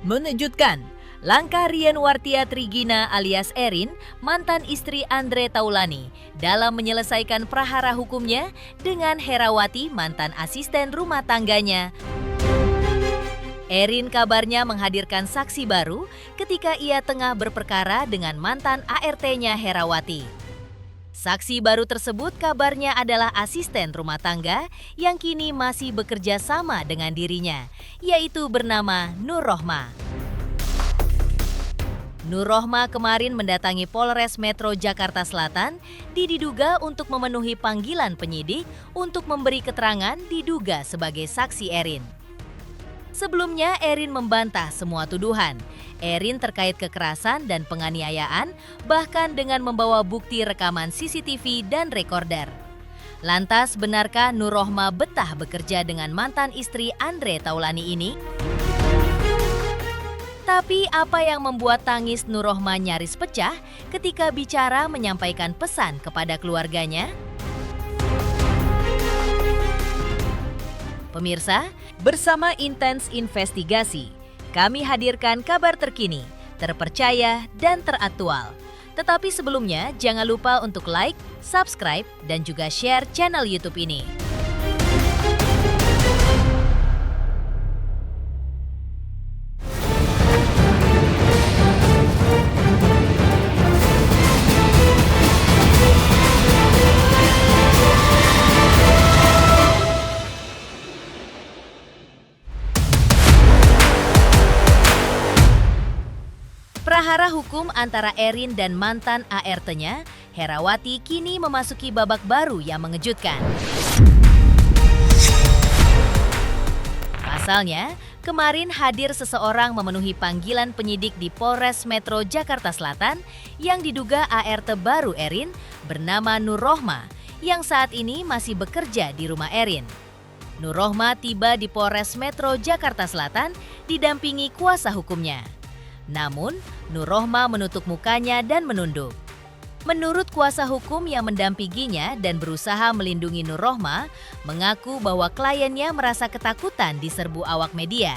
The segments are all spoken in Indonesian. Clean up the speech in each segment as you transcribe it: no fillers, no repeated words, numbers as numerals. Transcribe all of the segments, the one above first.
Mengejutkan, langkah Rian Wartia Trigina alias Erin, mantan istri Andre Taulani, dalam menyelesaikan prahara hukumnya dengan Herawati, mantan asisten rumah tangganya. Erin kabarnya menghadirkan saksi baru ketika ia tengah berperkara dengan mantan ART-nya Herawati. Saksi baru tersebut kabarnya adalah asisten rumah tangga yang kini masih bekerja sama dengan dirinya, yaitu bernama Nur Rohma. Nur Rohma kemarin mendatangi Polres Metro Jakarta Selatan diduga untuk memenuhi panggilan penyidik untuk memberi keterangan diduga sebagai saksi Erin. Sebelumnya, Erin membantah semua tuduhan. Erin terkait kekerasan dan penganiayaan, bahkan dengan membawa bukti rekaman CCTV dan recorder. Lantas, benarkah Nur Rohma betah bekerja dengan mantan istri Andre Taulani ini? Tapi apa yang membuat tangis Nur Rohma nyaris pecah ketika bicara menyampaikan pesan kepada keluarganya? Pemirsa, bersama Intens Investigasi, kami hadirkan kabar terkini, terpercaya, dan teraktual. Tetapi sebelumnya, jangan lupa untuk like, subscribe, dan juga share channel YouTube ini. Prahara hukum antara Erin dan mantan ART-nya, Herawati, kini memasuki babak baru yang mengejutkan. Pasalnya, kemarin hadir seseorang memenuhi panggilan penyidik di Polres Metro Jakarta Selatan yang diduga ART baru Erin bernama Nur Rohma yang saat ini masih bekerja di rumah Erin. Nur Rohma tiba di Polres Metro Jakarta Selatan didampingi kuasa hukumnya. Namun, Nur Rohma menutup mukanya dan menunduk. Menurut kuasa hukum yang mendampinginya dan berusaha melindungi Nur Rohma, mengaku bahwa kliennya merasa ketakutan diserbu awak media.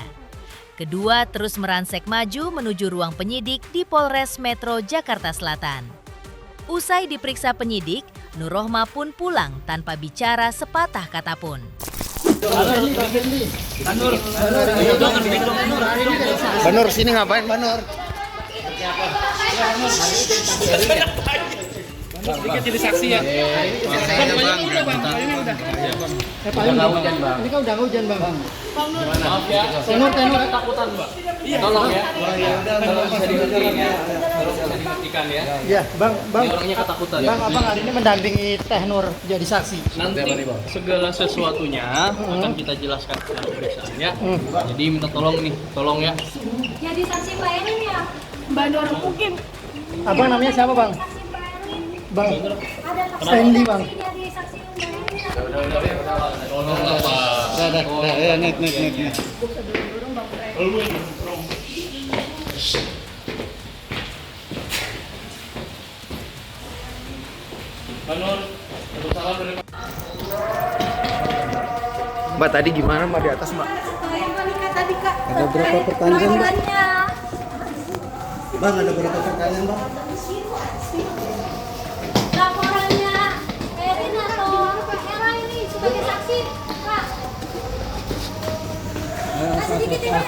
Kedua terus meransek maju menuju ruang penyidik di Polres Metro Jakarta Selatan. Usai diperiksa penyidik, Nur Rohma pun pulang tanpa bicara sepatah kata pun. Banur sini ngapain Banur? Sedikit jadi saksi ya. Ini kan udah hujan bang. Maaf ya. Tenor Ketakutan mbak. Tolong ya. Tolong bisa dimengertiin ya. Tolong bisa dimengertikan ya. Iya bang. Ini orangnya ketakutan. Bang abang hari ini mendampingi Teh Nur jadi saksi. Nanti segala sesuatunya akan kita jelaskan secara pemeriksaan ya. Jadi minta tolong nih, tolong ya. Jadi saksi Mbak Erin ya? Mbak Nur mungkin. Abang namanya siapa bang? Saksi Mbak Erin. Bang. Ada Stanley bang. jadi saksi Mbak Erin. Tolong lah pak. Ya net. Banur, salam dari Mbak tadi gimana Mbak di atas Mbak? Yang kali tadi Kak. Ada berapa pertanyaan, Mbak? Laporannya. Bang ada berapa pertanyaan bang? Laporannya Erin atau Hera ini sebagai saksi Kak. Sedikit ini.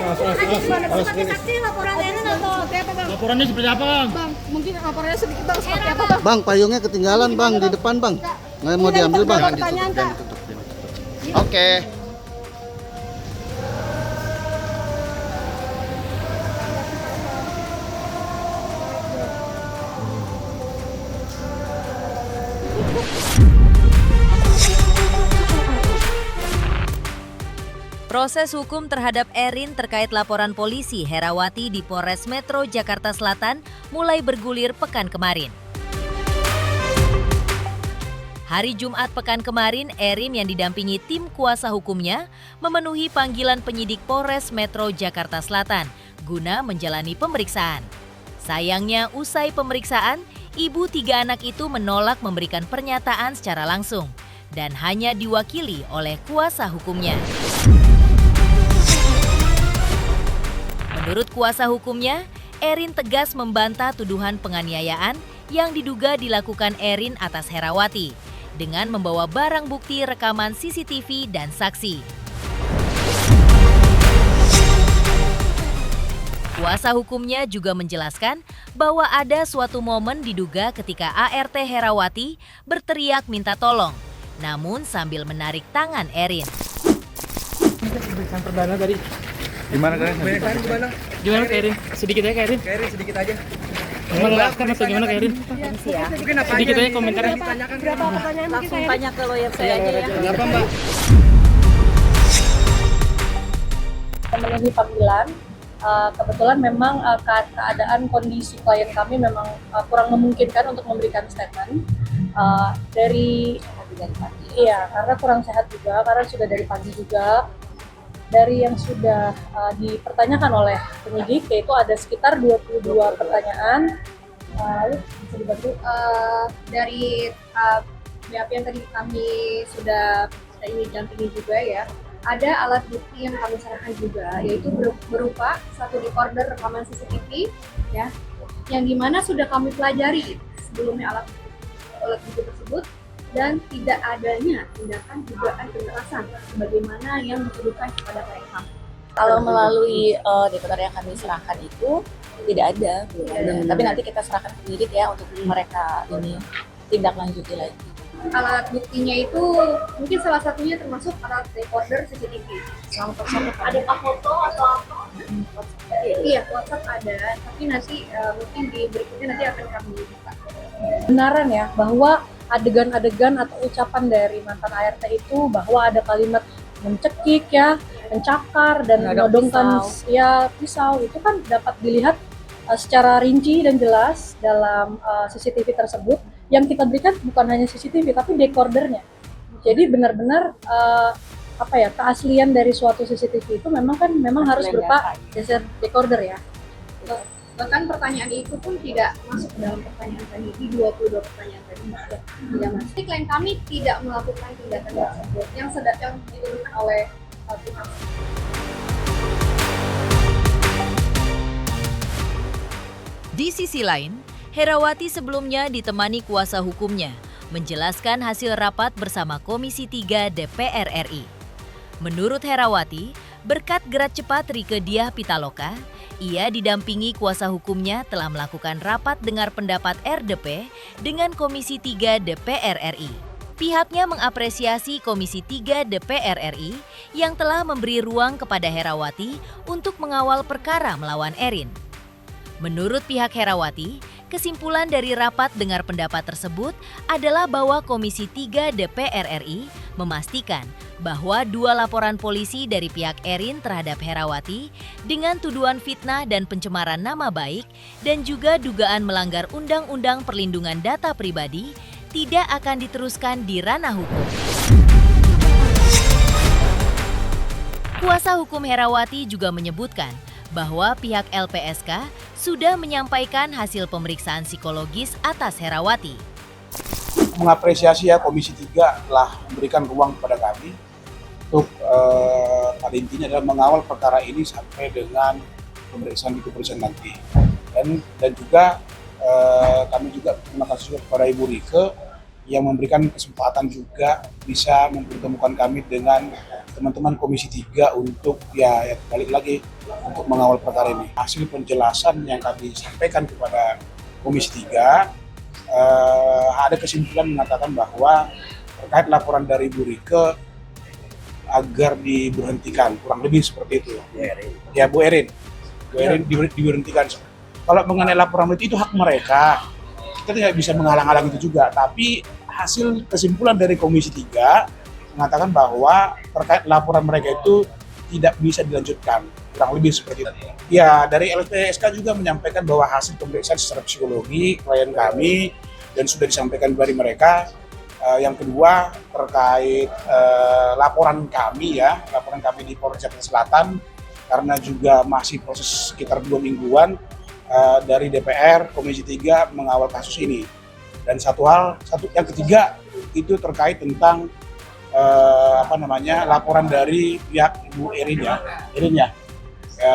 Sebagai saksi laporan Erin atau siapa Bang? Laporannya seperti apa, Bang? Bang, mungkin laporannya sedikit Bang seperti apa Bang? Bang payungnya ketinggalan bang di depan bang. Nggak mau diambil bang. Pertanyaan Kak. Oke. Proses hukum terhadap Erin terkait laporan polisi Herawati di Polres Metro Jakarta Selatan mulai bergulir pekan kemarin. Hari Jumat pekan kemarin, Erin yang didampingi tim kuasa hukumnya memenuhi panggilan penyidik Polres Metro Jakarta Selatan guna menjalani pemeriksaan. Sayangnya, usai pemeriksaan, ibu 3 anak itu menolak memberikan pernyataan secara langsung dan hanya diwakili oleh kuasa hukumnya. Menurut kuasa hukumnya, Erin tegas membantah tuduhan penganiayaan yang diduga dilakukan Erin atas Herawati dengan membawa barang bukti rekaman CCTV dan saksi. Kuasa hukumnya juga menjelaskan bahwa ada suatu momen diduga ketika ART Herawati berteriak minta tolong, namun sambil menarik tangan Erin. Pemeriksaan perdana tadi. Gimana kalian? Gimana Kak Erin? Sedikit aja Kak Erin. Kak Erin sedikit aja. Melelahkan atau gimana Kak Erin? Mungkin apa Sedikit aja aja komentarnya. Berapa pertanyaan mungkin Langsung tanya ke lawyer saya aja ya. Kenapa Mbak? Memenuhi panggilan. Kebetulan memang keadaan kondisi klien kami memang kurang memungkinkan untuk memberikan statement dari pagi. Iya, karena kurang sehat juga, karena sudah dari pagi juga. Dari yang sudah dipertanyakan oleh penyidik, yaitu ada sekitar 22 pertanyaan. Lalu bisa dibantu Dari BAP yang tadi kami sudah ini dampingi juga ya, ada alat bukti yang kami serahkan juga, yaitu berupa satu recorder rekaman CCTV ya, yang dimana sudah kami pelajari sebelumnya alat bukti tersebut, dan tidak adanya tindakan dugaan kekerasan sebagaimana yang dituduhkan kepada klien kami. Kalau melalui dekoder yang kami serahkan itu tidak ada, belum ada. Tapi nanti kita serahkan ke penyidik ya untuk mereka ini tindak lanjuti lagi. Alat buktinya itu mungkin salah satunya termasuk alat recorder CCTV. Adakah foto atau apa? Iya, WhatsApp ada, tapi nanti mungkin di berikutnya nanti akan kami buka. Benaran ya bahwa adegan-adegan atau ucapan dari mantan ART itu bahwa ada kalimat mencekik ya, mencakar dan menodongkan pisau itu kan dapat dilihat secara rinci dan jelas dalam CCTV tersebut. Yang kita berikan bukan hanya CCTV tapi decordernya. Jadi benar-benar keaslian dari suatu CCTV itu memang harus berupa decorder ya. Bahkan pertanyaan itu pun tidak masuk dalam pertanyaan tadi, di 22 pertanyaan tadi tidak masuk. Klien kami tidak melakukan tindakan tersebut yang sedang dituduhkan oleh pihak. Di sisi lain, Herawati sebelumnya ditemani kuasa hukumnya menjelaskan hasil rapat bersama Komisi 3 DPR RI. Menurut Herawati, berkat gerak cepat Rieke Diah Pitaloka, ia didampingi kuasa hukumnya telah melakukan rapat dengar pendapat RDP dengan Komisi 3 DPR RI. Pihaknya mengapresiasi Komisi 3 DPR RI yang telah memberi ruang kepada Herawati untuk mengawal perkara melawan Erin. Menurut pihak Herawati, kesimpulan dari rapat dengar pendapat tersebut adalah bahwa Komisi 3 DPR RI memastikan bahwa 2 laporan polisi dari pihak Erin terhadap Herawati dengan tuduhan fitnah dan pencemaran nama baik dan juga dugaan melanggar Undang-Undang Perlindungan Data Pribadi tidak akan diteruskan di ranah hukum. Kuasa hukum Herawati juga menyebutkan bahwa pihak LPSK sudah menyampaikan hasil pemeriksaan psikologis atas Herawati. Mengapresiasi ya Komisi 3 telah memberikan ruang kepada kami untuk pada intinya adalah mengawal perkara ini sampai dengan pemeriksaan di kepolisian nanti. Dan juga kami juga terima kasih kepada Ibu Rieke yang memberikan kesempatan juga bisa mempertemukan kami dengan teman-teman Komisi 3 untuk ya balik lagi untuk mengawal perkara ini. Hasil penjelasan yang kami sampaikan kepada Komisi 3 ada kesimpulan mengatakan bahwa terkait laporan dari Bu Rieke agar diberhentikan, kurang lebih seperti itu. Ya Bu Erin diberhentikan. Kalau mengenai laporan itu hak mereka, kita tidak bisa menghalang-halang itu juga. Tapi hasil kesimpulan dari Komisi 3 mengatakan bahwa terkait laporan mereka itu tidak bisa dilanjutkan, kurang lebih seperti itu. Ya, dari LPSK juga menyampaikan bahwa hasil pemeriksaan secara psikologi klien kami dan sudah disampaikan dari mereka. Yang kedua terkait laporan kami di Polres Jakarta Selatan karena juga masih proses sekitar 2 mingguan dari DPR Komisi 3 mengawal kasus ini. Dan yang ketiga itu terkait tentang laporan dari pihak Ibu Erin ya.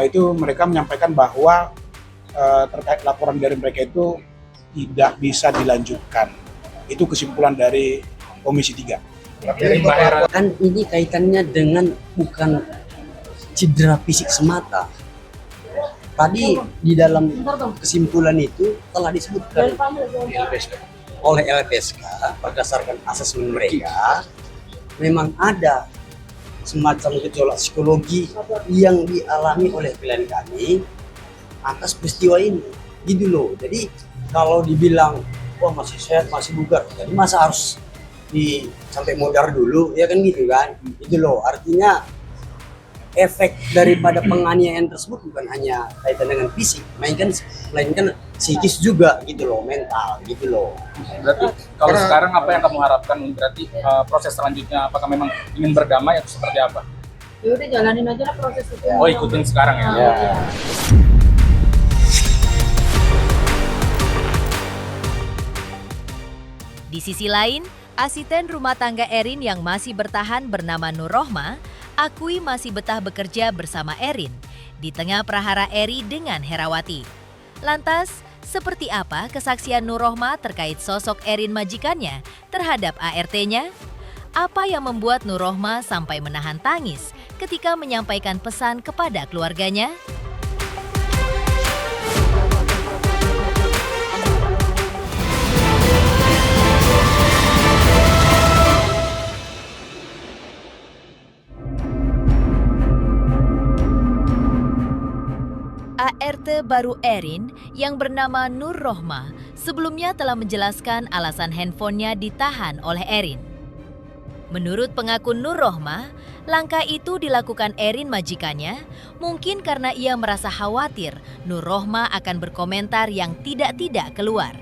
itu mereka menyampaikan bahwa terkait laporan dari mereka itu tidak bisa dilanjutkan. Itu kesimpulan dari Komisi 3. Kan ini kaitannya dengan bukan cedera fisik semata. Tadi di dalam kesimpulan itu telah disebutkan oleh LPSK berdasarkan asesmen mereka, memang ada semacam gejolak psikologi yang dialami oleh klien kami atas peristiwa ini, gitu loh. Jadi kalau dibilang wah masih sehat, masih bugar, jadi masa harus sampai modar dulu, ya kan gitu kan? Itu loh, artinya efek daripada penganiayaan tersebut bukan hanya kaitan dengan fisik, melainkan psikis juga gitu loh, mental gitu loh. Berarti kalau sekarang apa yang kamu harapkan? Berarti proses selanjutnya apakah memang ingin berdamai atau seperti apa? Ya udah jalanin aja lah proses itu. Oh, ikutin sekarang ya. Ya. Di sisi lain, asisten rumah tangga Erin yang masih bertahan bernama Nur Rohma akui masih betah bekerja bersama Erin di tengah prahara Eri dengan Herawati. Lantas, seperti apa kesaksian Nur Rohma terkait sosok Erin majikannya terhadap ART-nya? Apa yang membuat Nur Rohma sampai menahan tangis ketika menyampaikan pesan kepada keluarganya? ART baru Erin yang bernama Nur Rohma sebelumnya telah menjelaskan alasan handphonenya ditahan oleh Erin. Menurut pengakuan Nur Rohma, langkah itu dilakukan Erin majikannya mungkin karena ia merasa khawatir Nur Rohma akan berkomentar yang tidak-tidak keluar.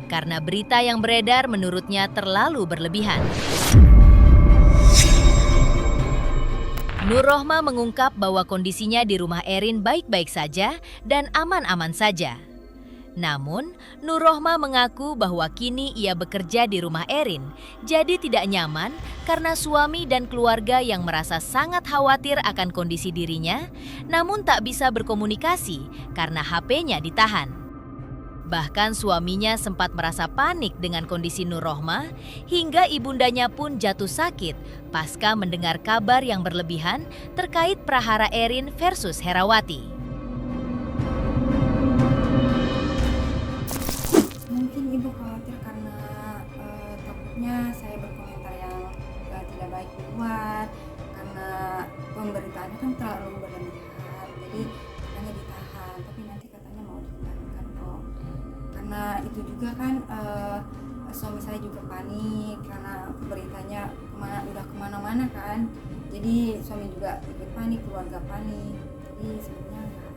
Karena berita yang beredar menurutnya terlalu berlebihan. Nur Rohma mengungkap bahwa kondisinya di rumah Erin baik-baik saja dan aman-aman saja. Namun, Nur Rohma mengaku bahwa kini ia bekerja di rumah Erin, jadi tidak nyaman karena suami dan keluarga yang merasa sangat khawatir akan kondisi dirinya, namun tak bisa berkomunikasi karena HP-nya ditahan. Bahkan suaminya sempat merasa panik dengan kondisi Nur Rohma, hingga ibundanya pun jatuh sakit pasca mendengar kabar yang berlebihan terkait prahara Erin versus Herawati. Mungkin ibu khawatir karena takutnya saya berkomentar yang tidak baik di luar, karena pemberitaannya kan terlalu berlebihan, jadi katanya ditahan, tapi nanti katanya mau dikembalikan kok. Karena itu juga kan suami saya juga panik karena beritanya udah kemana-mana kan, jadi suami juga ikut panik, keluarga panik, jadi sebenarnya enggak.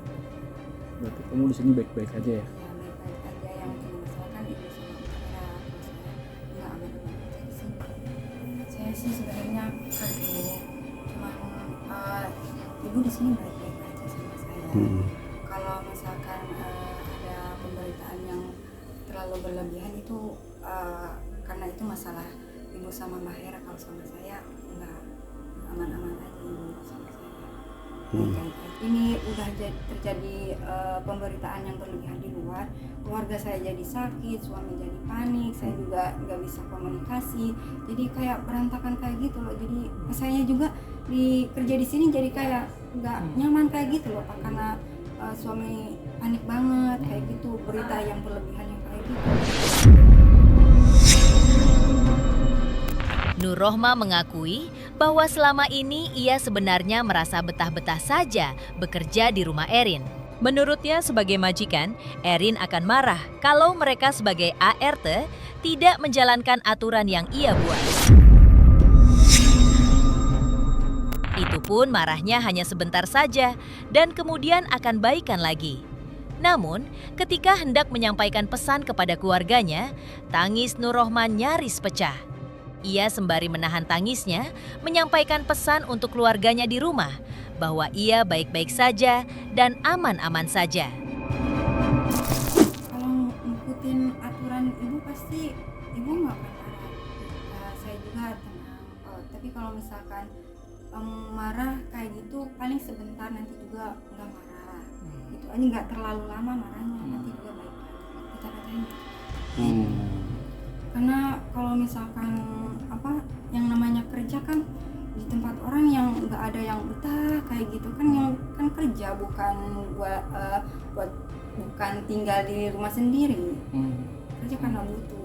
Berarti kamu di sini baik-baik aja ya? Ya baik-baik aja, yang dimasalahkan ibu sama saya, nggak aman-aman aja di sini. Saya sih sebenarnya kaget, cuman ibu di sini baik-baik aja sama saya. Kalau misalkan ada pemberitaan yang terlalu berlebihan itu karena itu masalah ibu sama Mbak Hera. Kalau sama saya enggak, aman-aman aja ibu sama saya. Ini udah terjadi pemberitaan yang berlebihan di luar, keluarga saya jadi sakit, suami jadi panik, saya juga nggak bisa komunikasi, jadi kayak berantakan kayak gitu loh. Jadi saya juga kerja di sini jadi kayak nggak nyaman kayak gitu loh Pak, karena suami panik banget kayak gitu, berita yang berlebihan yang kayak gitu. Nur Rohma mengakui bahwa selama ini ia sebenarnya merasa betah-betah saja bekerja di rumah Erin. Menurutnya sebagai majikan, Erin akan marah kalau mereka sebagai ART tidak menjalankan aturan yang ia buat. Itu pun marahnya hanya sebentar saja dan kemudian akan baikan lagi. Namun, ketika hendak menyampaikan pesan kepada keluarganya, tangis Nur Rohma nyaris pecah. Ia sembari menahan tangisnya, menyampaikan pesan untuk keluarganya di rumah, bahwa ia baik-baik saja dan aman-aman saja. Kalau ngikutin aturan ibu pasti ibu nggak akan marah. Saya juga tenang. Tapi kalau misalkan marah kayak gitu paling sebentar, nanti juga nggak marah gitu aja, nggak terlalu lama marahnya, nanti juga baik lagi, kata-katanya karena kalau misalkan yang namanya kerja kan di tempat orang yang nggak ada yang betah kayak gitu kan, yang kan kerja bukan buat bukan tinggal di rumah sendiri, kerja karena butuh.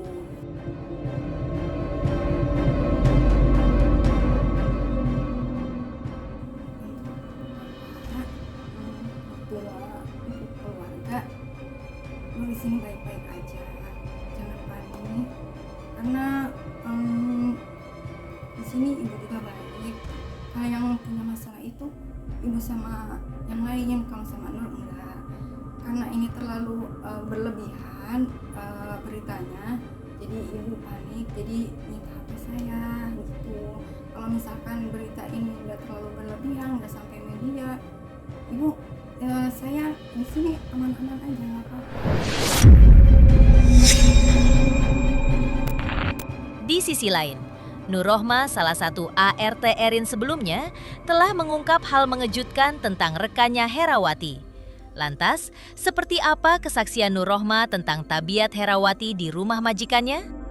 Untuk keluarga, lu di sini baik-baik aja, jangan panik, karena di sini ibu juga baik. Kalau yang punya masalah itu ibu sama yang lain, kalau sama Nur enggak, karena ini terlalu berlebihan beritanya, jadi ibu panik, jadi minta HP saya gitu. Kalau misalkan berita ini udah terlalu berlebihan, udah sampai media, ibu saya di sini aman-aman aja, nggak apa-apa. Di sisi lain, Nur Rohma, salah satu ART Erin sebelumnya, telah mengungkap hal mengejutkan tentang rekannya Herawati. Lantas, seperti apa kesaksian Nur Rohma tentang tabiat Herawati di rumah majikannya?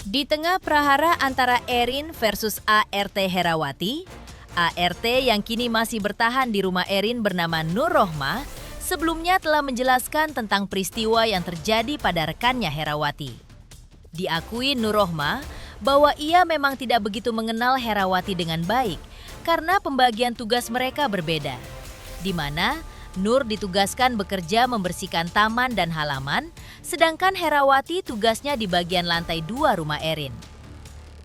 Di tengah prahara antara Erin versus ART Herawati, ART yang kini masih bertahan di rumah Erin bernama Nur Rohma, sebelumnya telah menjelaskan tentang peristiwa yang terjadi pada rekannya Herawati. Diakui Nur Rohma bahwa ia memang tidak begitu mengenal Herawati dengan baik karena pembagian tugas mereka berbeda, di mana Nur ditugaskan bekerja membersihkan taman dan halaman, sedangkan Herawati tugasnya di bagian lantai 2 rumah Erin.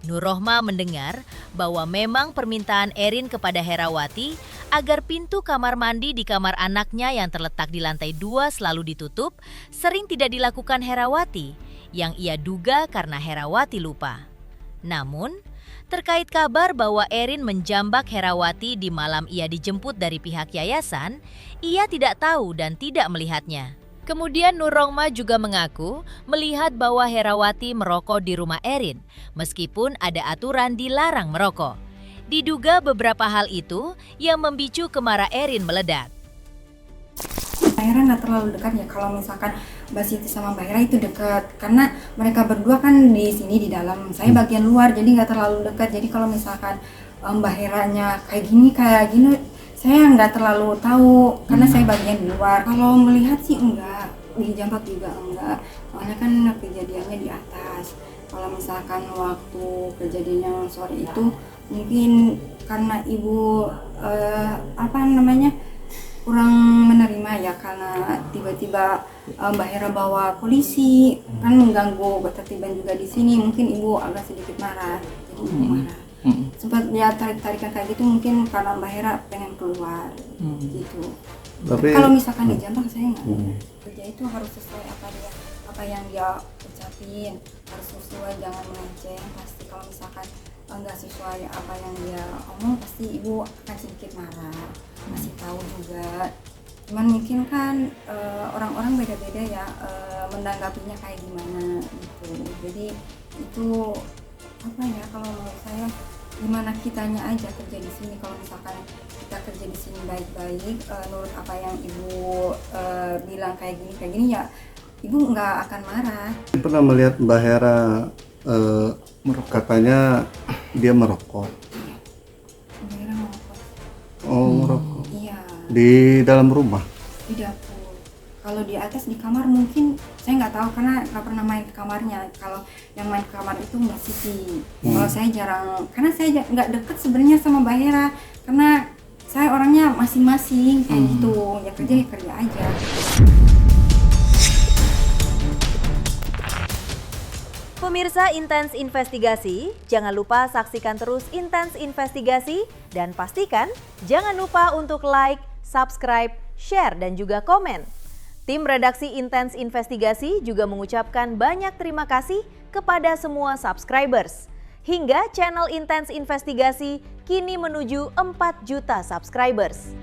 Nur Rohma mendengar bahwa memang permintaan Erin kepada Herawati agar pintu kamar mandi di kamar anaknya yang terletak di lantai 2 selalu ditutup, sering tidak dilakukan Herawati, yang ia duga karena Herawati lupa. Namun, terkait kabar bahwa Erin menjambak Herawati di malam ia dijemput dari pihak yayasan, ia tidak tahu dan tidak melihatnya. Kemudian Nur Rohma juga mengaku melihat bahwa Herawati merokok di rumah Erin, meskipun ada aturan dilarang merokok. Diduga beberapa hal itu yang memicu kemarahan Erin meledak. Mbak Hera nggak terlalu dekat ya, kalau misalkan Mbak Siti sama Mbak Hera itu dekat, karena mereka berdua kan di sini di dalam, saya bagian luar, jadi nggak terlalu dekat. Jadi kalau misalkan Mbak Heranya kayak gini, saya nggak terlalu tahu, karena saya bagian di luar. Kalau melihat sih enggak, dijambak juga enggak, soalnya kan kejadiannya di atas. Kalau misalkan waktu kejadiannya sore itu, mungkin karena ibu kurang menerima ya, karena tiba-tiba Mbak Hera bawa polisi, kan mengganggu ketertiban juga di sini. Mungkin ibu agak sedikit marah, jadi ibu marah. Sempat ya tarik-tarikan kayak gitu, mungkin karena Mbak Hera pengen keluar gitu. Tapi kalau misalkan dijambak saya nggak. Kerja itu harus sesuai apa yang dia ucapin, harus sesuai, jangan melenceng. Pasti kalau misalkan nggak sesuai apa yang dia omong, pasti ibu akan sedikit marah, masih tahu juga. Cuman mungkin kan orang-orang beda-beda ya menanggapinya kayak gimana gitu. Jadi itu kalau menurut saya gimana kitanya aja kerja di sini. Kalau misalkan kita kerja di sini baik-baik, menurut apa yang ibu bilang kayak gini ya, ibu nggak akan marah. Pernah melihat Mbak Hera katanya dia merokok. Mbak Hera merokok. Oh, merokok. Iya. Di dalam rumah? Di dapur. Kalau di atas di kamar mungkin saya nggak tahu, karena nggak pernah main ke kamarnya. Kalau yang main ke kamar itu Mbak Siti. Kalau saya jarang, karena saya nggak deket sebenarnya sama Mbak Hera, karena saya orangnya masing-masing kayak gitu. Ya kerja aja. Pemirsa Intens Investigasi, jangan lupa saksikan terus Intens Investigasi dan pastikan jangan lupa untuk like, subscribe, share, dan juga komen. Tim redaksi Intens Investigasi juga mengucapkan banyak terima kasih kepada semua subscribers. hingga channel Intens Investigasi kini menuju 4 juta subscribers.